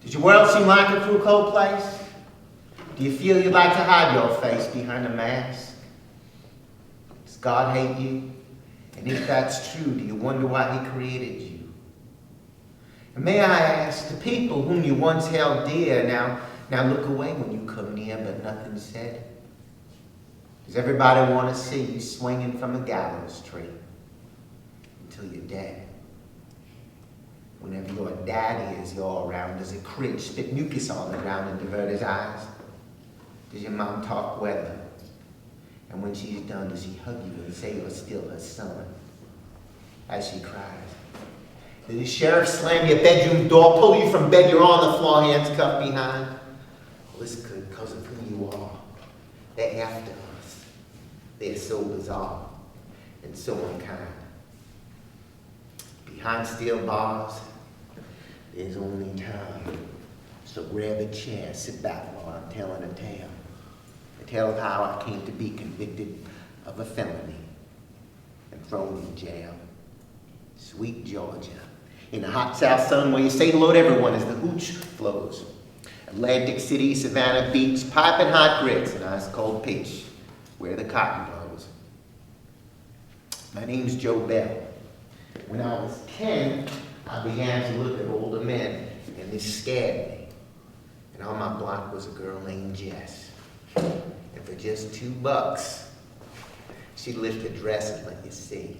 Does your world seem like a cruel, cold place? Do you feel you'd like to hide your face behind a mask? Does God hate you? And if that's true, do you wonder why He created you? And may I ask, the people whom you once held dear now look away when you come near, but nothing's said? Does everybody want to see you swinging from a gallows tree until you're dead? Whenever your daddy is all around, does it cringe, spit mucus on the ground and divert his eyes? Does your mom talk weather? And when she's done, does he hug you and say you're still her son? As she cries. Does the sheriff slam your bedroom door, pull you from bed, you're on the floor, hands cuffed behind? Well, it's good because of who you are. They're after us. They're so bizarre and so unkind. Behind steel bars, there's only time. So grab a chair, sit back while I'm telling a tale. A tale of how I came to be convicted of a felony and thrown in jail. Sweet Georgia, in the hot south sun where you say hello to everyone as the hooch flows. Atlantic City, Savannah Beach, piping hot grits and ice cold peach, where the cotton grows. My name's Joe Bell. When I was 10, I began to look at older men, and this scared me. And on my block was a girl named Jess. And for just $2, she'd lift her dress and let you see.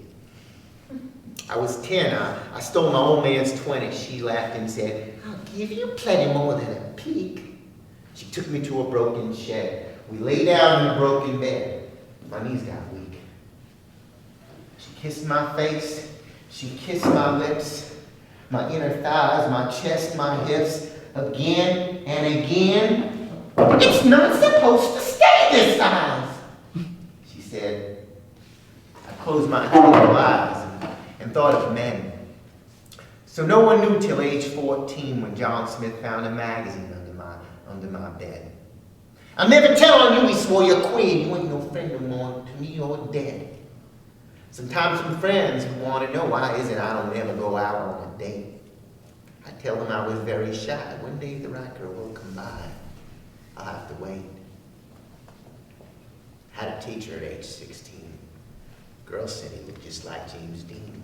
I was 10, I stole my old man's 20. She laughed and said, I'll give you plenty more than a peek. She took me to a broken shed. We lay down in a broken bed. My knees got weak. She kissed my face. She kissed my lips, my inner thighs, my chest, my hips, again and again. It's not supposed to stay this size, she said. I closed my little eyes and thought of men. So no one knew till age 14 when John Smith found a magazine under my bed. I'll never tell on you, he swore, you're queen. You ain't no friend no more. To me, you're dead. Sometimes some friends want to know why is it I don't ever go out on a date. I tell them I was very shy. One day the right girl will come by. I'll have to wait. Had a teacher at age 16. Girls said he looked just like James Dean,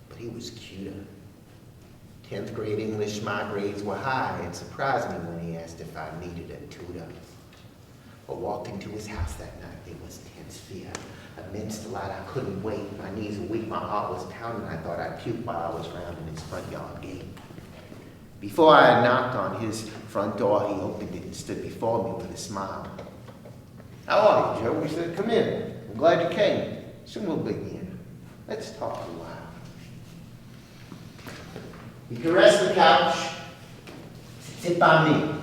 but he was cuter. 10th grade English, my grades were high. It surprised me when he asked if I needed a tutor. I walked into his house that night. There was tense fear. Immense delight, I couldn't wait. My knees were weak, my heart was pounding. I thought I'd puke while I was rounding his front yard gate. Before I had knocked on his front door, he opened it and stood before me with a smile. How are you, Joe? He said, come in. I'm glad you came. Soon we'll begin. Let's talk a while. He caressed the couch. Sit by me.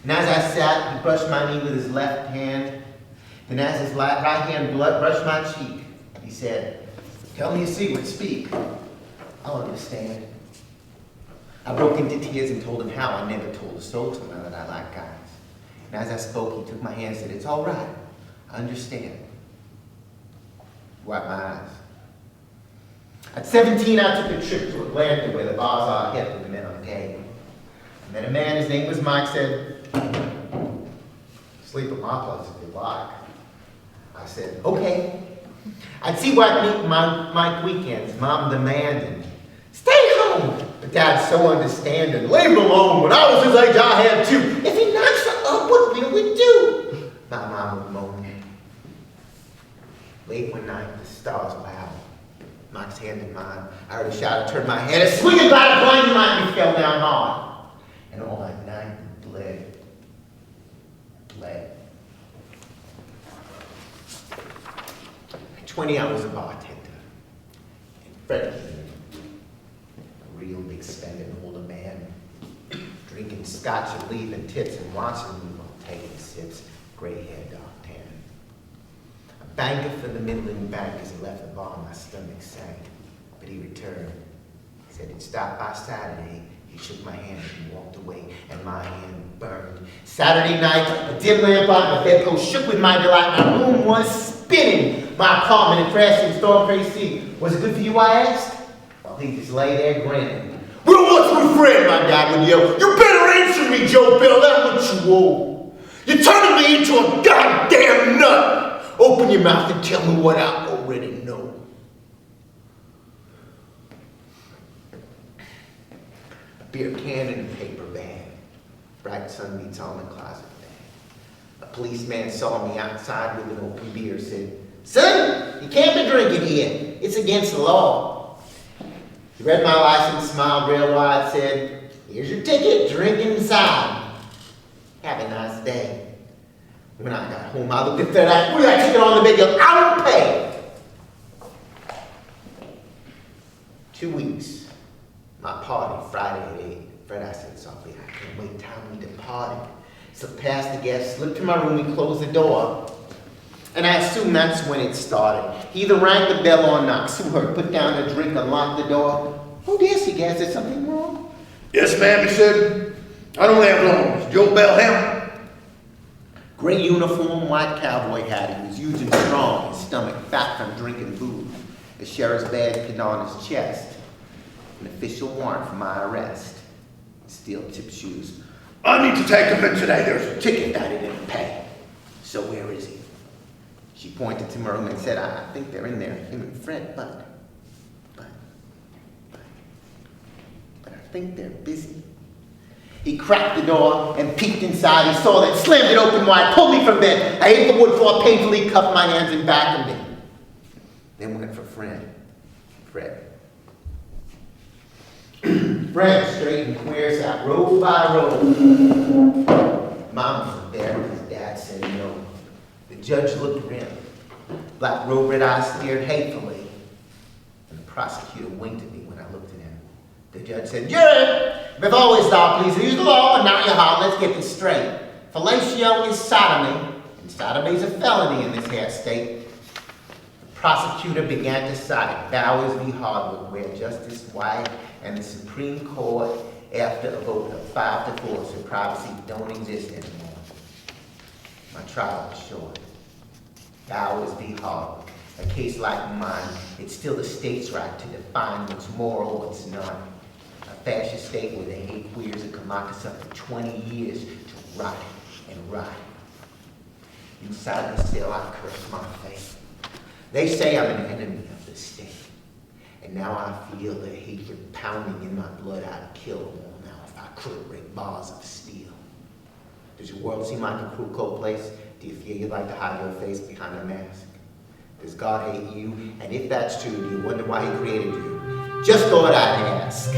And as I sat, he brushed my knee with his left hand. And as his right hand brushed my cheek, he said, tell me a secret, speak. I'll understand. I broke into tears and told him how I never told a soul till now that I like guys. And as I spoke, he took my hand and said, it's all right. I understand. Wiped my eyes. At 17, I took a trip to Atlanta where the bars are hip and the men are gay. I met a man, his name was Mike, said, sleep at my place if you like. I said, okay. I'd see Mike weekends, Mom demanding, stay home. But Dad's so understanding, leave him alone. When I was his age, I had too. If he knocks her up, what will we do? My mom would moan. Late one night, the stars were out. Mike's hand in mine. I heard a shout, I turned my head, a swinging by the blinding light, and he fell down hard. And all that night, it bled. At 20, I was a bartender. And Freddie, a real big spending older man, drinking scotch and leaving tips and watching me while taking sips, gray hair, dark tan. A banker for the Midland Bank as he left the bar, my stomach sank. But he returned. He said he'd stop by Saturday. He shook my hand and walked away, and my hand burned. Saturday night, a dim lamp on my bedpost shook with my delight. My room was spinning. My apartment had crashed in storm crazy sea. Was it good for you, I asked? Well, he just lay there grinning. We'll watch my friend, my dad would yell, "You better answer me, Joe Bell, that's what you owe. You're turning me into a goddamn nut. Open your mouth and tell me what I already know." A beer can in a paper bag. Bright sunbeams on the closet bag. A policeman saw me outside with an open beer, said, "Son, you can't be drinking here. It's against the law." He read my license, smiled real wide, said, "Here's your ticket, drink inside. Have a nice day." When I got home, I looked at Fred. I put that ticket on the big deal. I won't pay. 2 weeks. My party, Friday at 8. Fred, I said softly, "I can't wait till we departed." Slipped past the guest, slipped to my room, we closed the door. And I assume that's when it started. He either rang the bell or knocked. Sue her, put down a drink, unlocked the door. "Who this, you guys? Is something wrong?" "Yes, ma'am," he said. "I don't have long. Is Joe Bell him?" Gray uniform, white cowboy hat. He was huge and strong, his stomach fat from drinking booze. A sheriff's badge pinned on his chest. An official warrant for my arrest. Steel tip shoes. "I need to take him in today. There's a Ticket that he didn't pay. So where is he?" She pointed to my room and said, I think they're in there, him and Fred, but I think they're busy." He cracked the door and peeked inside. He saw that, slammed it open wide, pulled me from bed. I ate the wood floor, painfully cuffed my hands and back and then went for Fred. Fred, straight and queer, sat row by row. Mom was there, his dad said no. The judge looked grim. Black robe, red eyes stared hatefully. And the prosecutor winked at me when I looked at him. The judge said, "Jury, before we start, please use the law and not your heart. Let's get this straight. Fellatio is sodomy, and sodomy is a felony in this here state." The prosecutor began to cite Bowers v. Hardwick, where Justice White and the Supreme Court, after a vote of 5-4, said privacy don't exist anymore. My trial was short. Bowers v. Hardwick. A case like mine, it's still the state's right to define what's moral, what's not. A fascist state where they hate queers and can lock us up for 20 years to rot and rot. Inside the cell, I curse my fate. They say I'm an enemy of the state. And now I feel the hatred pounding in my blood. I'd kill them all now if I could break bars of steel. Does your world seem like a cruel, cold place? Do you feel you'd like to hide your face behind a mask? Does God hate you? And if that's true, do you wonder why he created you? Just thought I'd ask.